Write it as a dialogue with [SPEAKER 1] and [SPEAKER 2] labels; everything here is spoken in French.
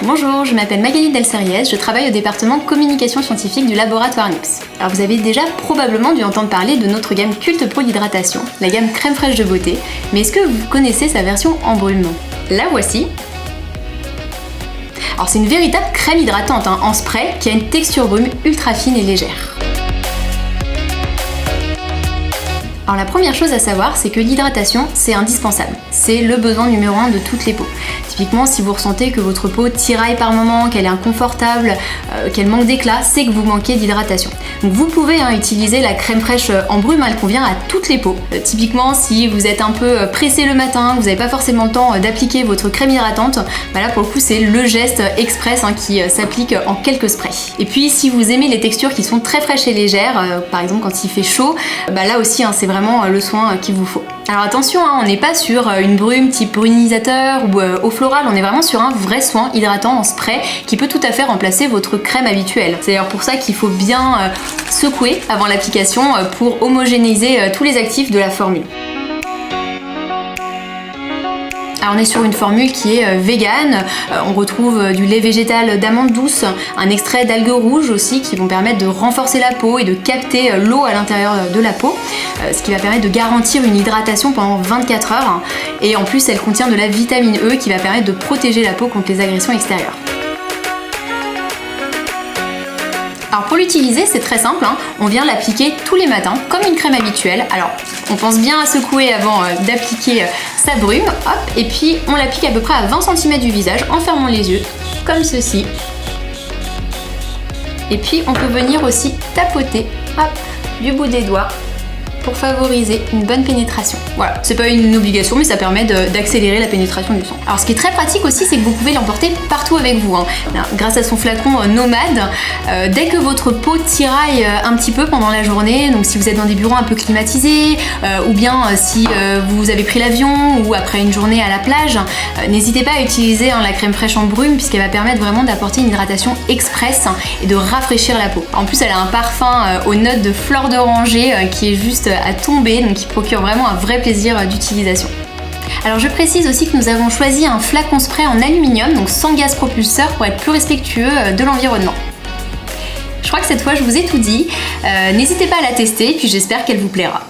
[SPEAKER 1] Bonjour, je m'appelle Magali Delcerriès, je travaille au département communication scientifique du laboratoire NIPS. Alors vous avez déjà probablement dû entendre parler de notre gamme culte pour l'hydratation, la gamme crème fraîche de beauté, mais est-ce que vous connaissez sa version en brume? La voici. Alors c'est une véritable crème hydratante en spray qui a une texture brume ultra fine et légère. Alors la première chose à savoir, c'est que l'hydratation, c'est indispensable. C'est le besoin numéro 1 de toutes les peaux. Typiquement, si vous ressentez que votre peau tiraille par moment, qu'elle est inconfortable, qu'elle manque d'éclat, c'est que vous manquez d'hydratation. Donc vous pouvez utiliser la crème fraîche en brume, elle convient à toutes les peaux. Typiquement, si vous êtes un peu pressé le matin, que vous n'avez pas forcément le temps d'appliquer votre crème hydratante, là pour le coup c'est le geste express qui s'applique en quelques sprays. Et puis si vous aimez les textures qui sont très fraîches et légères, par exemple quand il fait chaud, là aussi c'est vraiment le soin qu'il vous faut. Alors attention, on n'est pas sur une brume type brunisateur ou eau florale, on est vraiment sur un vrai soin hydratant en spray qui peut tout à fait remplacer votre crème habituelle. C'est d'ailleurs pour ça qu'il faut bien secouer avant l'application pour homogénéiser tous les actifs de la formule. Alors on est sur une formule qui est végane, on retrouve du lait végétal d'amande douce, un extrait d'algues rouges aussi qui vont permettre de renforcer la peau et de capter l'eau à l'intérieur de la peau, ce qui va permettre de garantir une hydratation pendant 24 heures. Et en plus elle contient de la vitamine E qui va permettre de protéger la peau contre les agressions extérieures. Alors pour l'utiliser, c'est très simple, on vient l'appliquer tous les matins comme une crème habituelle. Alors on pense bien à secouer avant d'appliquer sa brume, hop, et puis on l'applique à peu près à 20 cm du visage en fermant les yeux, comme ceci. Et puis on peut venir aussi tapoter, hop, du bout des doigts pour favoriser une bonne pénétration. Voilà, c'est pas une obligation mais ça permet d'accélérer la pénétration du sang. Alors ce qui est très pratique aussi, c'est que vous pouvez l'emporter partout avec vous. Grâce à son flacon nomade, dès que votre peau tiraille un petit peu pendant la journée, donc si vous êtes dans des bureaux un peu climatisés, ou bien si vous avez pris l'avion ou après une journée à la plage, n'hésitez pas à utiliser la crème fraîche en brume puisqu'elle va permettre vraiment d'apporter une hydratation express et de rafraîchir la peau. En plus elle a un parfum aux notes de fleurs d'oranger qui est juste à tomber, donc qui procure vraiment un vrai plaisir d'utilisation. Alors je précise aussi que nous avons choisi un flacon spray en aluminium, donc sans gaz propulseur pour être plus respectueux de l'environnement. Je crois que cette fois je vous ai tout dit, n'hésitez pas à la tester, puis j'espère qu'elle vous plaira.